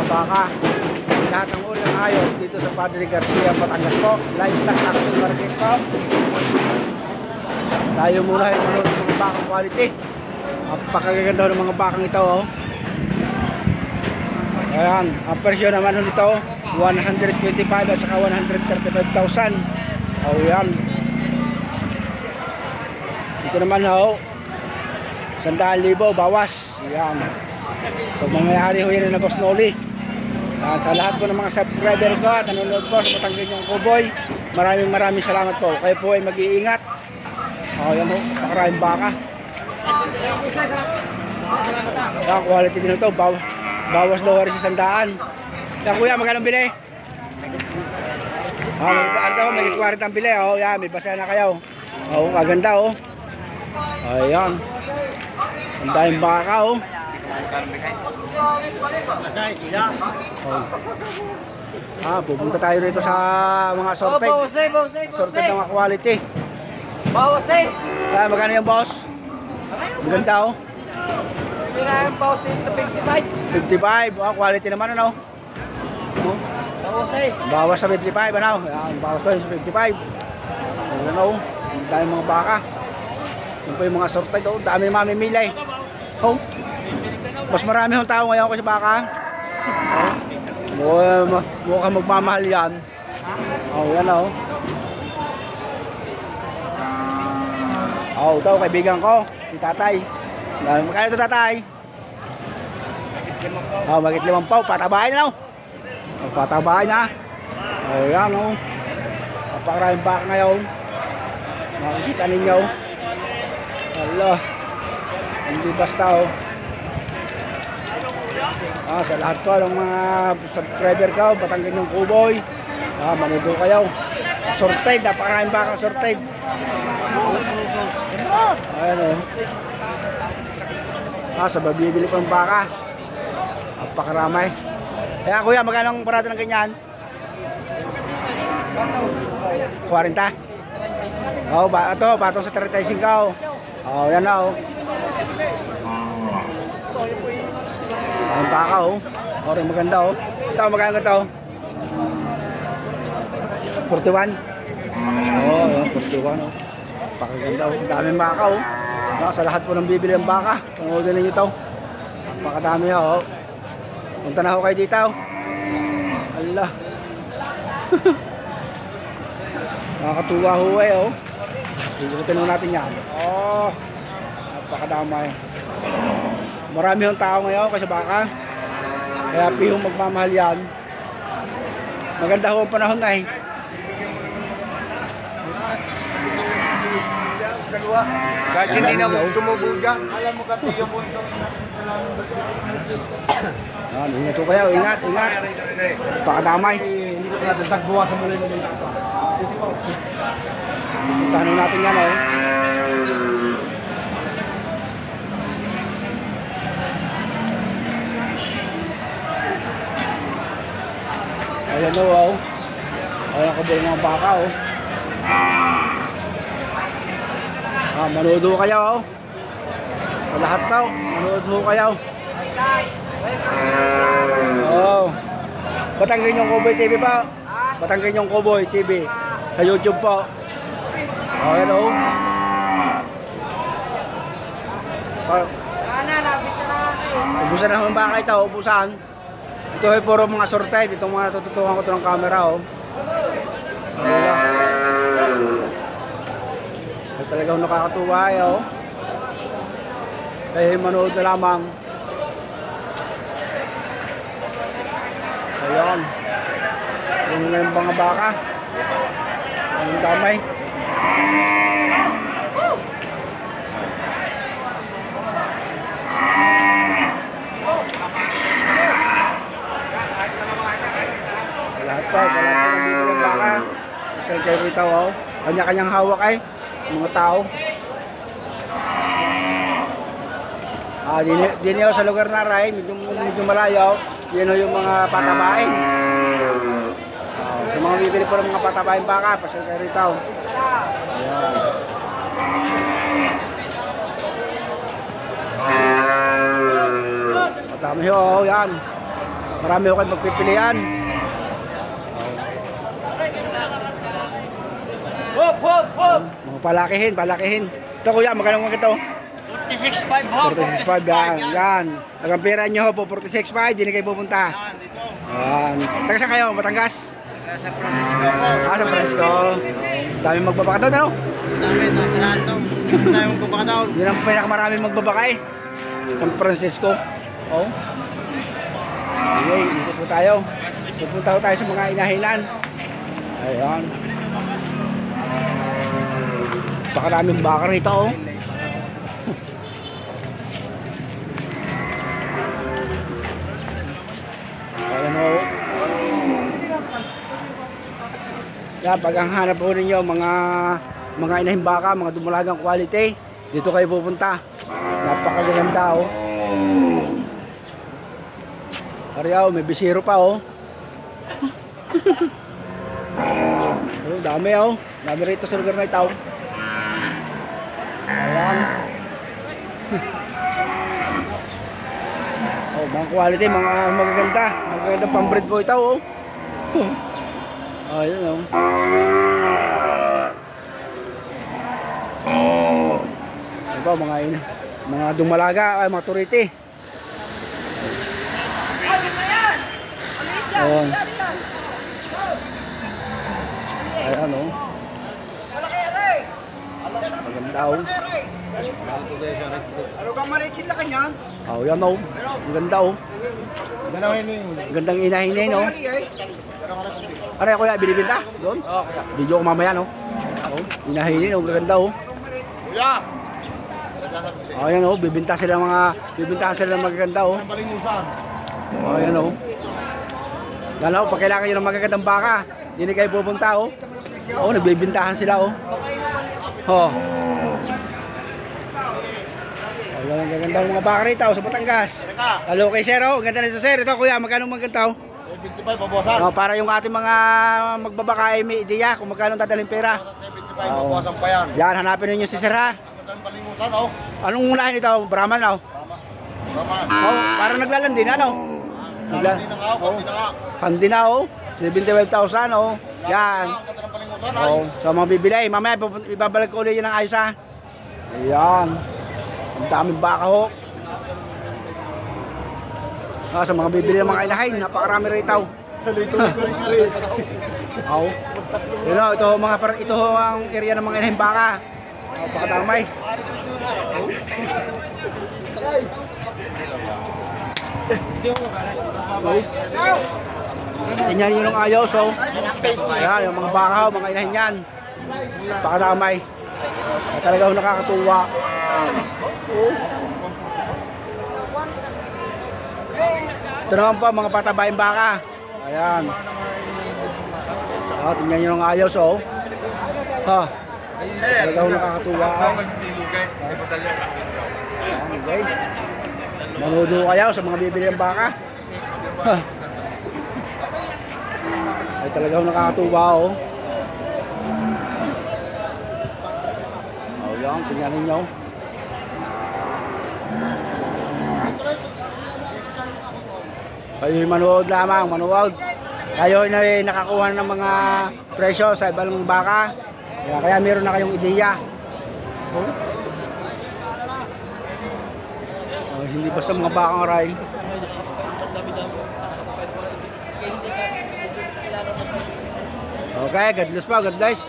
baka, lahat ng uri ng hayop dito sa Padre Garcia, Batangas po. Livestock Action Market po. Tayo muna yung mga bakang quality. Napakaganda ng mga bakang ito, oh. Ayan, ang presyo naman nito 125 at saka 135,000. Oh, yan. Ito naman, oh, 100,000 bawas. Yan. So mangyayari ho yan na Boss Noli. Sa lahat po ng mga subscriber ko at nanonood po sa Batangas yung Cowboy, maraming salamat po. Kayo po ay mag-iingat. Oh, yan ho, pakaraming baka. Yan, quality din ito. Bawas daw rin sa 100. Yan kuya, magkano bili? May 40 ang bili. Oh, yan, may basa na kayo. Oh, maganda, oh. Ayan. Ang daming baka, oh. Pupunta tayo rito sa mga sorted. Sorted ng mga quality. Bawas eh. Magkano yung boss? Maganda, oh. Bawas eh sa 55. 55, quality naman, ano? Bawas eh. Bawas sa 55, ano? Ayan, bawas tayo sa 55. Ano? Ang daming mga baka. Yung po yung mga sorted, oh. Dami na mamimili. Oh. Mas marami yung tao ngayon kasi baka. Oh. Mukhang magmamahal yan. Oh, yan, oh. Oh, ito, kaibigan ko, si Tatay. Magkano ito, Tatay? Oh, magit 5 pao, patabahin na, no? Oh, patabahin na. Oh, yan, oh. Napakaraming baka ngayon. Makikita ninyo. Allah. Hindi basta, oh. Sa lahat po ng mga subscriber ko, Batangas yung Cowboy. Manudo kayo. Sorted, napakaraming baka sorted. Ayan, oh. Sa babibili pang baka. Napakaramay. Kaya kuya, magkano ang parado ng ganyan? 40. Oh, ito, patong sa 35. Oh, yan na, oh. Ang baka, oh. Oh, maganda, oh. Ito, magkano ito? 41. Oh, 41, oh. Pakaganda, oh. Daming baka, oh. Sa lahat po ng bibili ng baka, panoodin ninyo ito. Napakadami, oh. Punta na ako kayo dito, oh. Allah. Nakakatuwa ho, eh, oh. Ikutin mo natin yan. Oh, napakadamay. Marami yung tao ngayon kasi baka. Kaya pihong magmamahal yan. Maganda ho ang panahon na, eh. Kahit hindi na tumubo dyan. Alam mo kasi yung mundo. Ingat po kayo, ingat. Pakadamay. Hindi ko natin tagbuwa sa muli ng tao. Puntahan natin yan, oh. Ayan, oh. Ayan ko ba yung mga baka, oh. Manood ho kayo, oh. Sa lahat po, manood ho kayo. Oh. Batangas yung Cowboy TV po. Batangas yung Cowboy TV. Sa YouTube po. Oh, yan, oh. Ubusan na naman baka ito, ubusan. Ito ay puro mga sorted. Itong mga tututukan ko ito ng camera, oh. Ay, talagang nakakatuwa, oh. Kaya manood na lamang. Ayan. Yung mga baka. Ang damay. Lahat po ng baka. Isang kayo rito, oh. Kanya-kanyang hawak ay mga tao. Din sa lugar na ray, medyo malayo. Yan yung mga patabain. Yung mga bibili po ng mga patabain baka, pasal kayo rito. Ayan. Matami ho, yan. Marami ko kayo magpipilian. Hop, hop, hop! Mga palakihin. Ito kuya, magkano mo ito? 46.5 ho. 46.5 yan. Yan. Nagampiran nyo po, 46.5, di na kayo pupunta. Yan, dito. Yan. Taga saan kayo? Batangas? Sa Francisco po. San Francisco. Dami magbabaka doon, ano? Dami, nasa lahat to. Hindi tayo magpapakataon. Yun ang pinakamaraming magbabaka eh. San Francisco. Oh. Okay, ikot po tayo. Pupunta po tayo sa mga inahinan. Ayan. Pakaraming baka rito, oh. Ayan, oh. Yan, pag ang hanap po ninyo, mga inahing baka, mga dumalagang quality, dito kayo pupunta. Napakaganda, oh. Ariyaw, may bisiro pa, oh. Oh, dami, oh. Dami rito sa lugar na ito. Ayan. Oh, mga quality, mga magaganda. Magaganda pang-breed po ito, oh. Ayun, oh. Ito, mga dumalaga, ay, mga turiti. Ayan. Ayan, oh. Maganda, oh. Ano kang marichil na kanya? Oh, yan, oh. Ang ganda, oh. Gandang inahin oh. Ano kuya, binibinta? Doon? Oo, kuya. Video ko mamaya, no? Oh, inahin, oh. Ganda, oh. Kuya! Oh, yan, oh. Bibintahan sila ng magaganda, oh. Oh, yan, oh. Yan, oh. Pag kailangan nyo ng magagandang baka, hindi na kayo pupunta, oh. Oh, nagbibintahan sila, oh. Oh. Oh, yan ang gaganda ng mga baka rito, sa Batangas. Hello kay Sir, oh. Ganda nito, Sir. Ito, kuya, magkano maganda, oh? 75 pabawasan. Oh, para yung ating mga magbabaka ay may ideya kung magkano dadalhin pera. 75 pabawasan pa yan. Yan, hanapin ninyo si Sir, ha? Magandang palingusan, oh. Anong lahi nito? Brahman, oh? Tama. Oh, para naglalandi na, no? Hindi na nga, hindi na nga. Handi na, oh. 75,000, oh. Yan. Ang ganda ng palingusan, ay. Oh, so mga bibili. Mamaya, ibabalik ko ulit yun ng ayos, ha? Ayan. Ang daming baka, oh. Ah, sa mga bibili ng mga inahin, napakarami rito. Sa lito na rin. Oh. Yun, oh, ito ang area ng mga inahin baka. Oh, pakadamay. Tingnan nyo ng ayos, oh. Ayan, yung mga baka, mga inahin yan. Pakadamay. Talagang nakakatuwa. Oh. Ito naman po, mga patabaing baka. Ayan. Oh, tingnan nyo ng ayos, oh. Ha. Talagang nakakatuwa. Ayan, guys. Manudo kayo sa mga bibili ng baka. Ha. Ay talagang nakakatuwa, oh. Oh, yan, tingnan ninyo. Kayo manood lamang, manood. Kayo na nakakuha ng mga presyo sa ibang baka. Kaya meron na kayong ideya. Oh. Oh, hindi basta mga bakang aray. Okay, God bless po, God bless.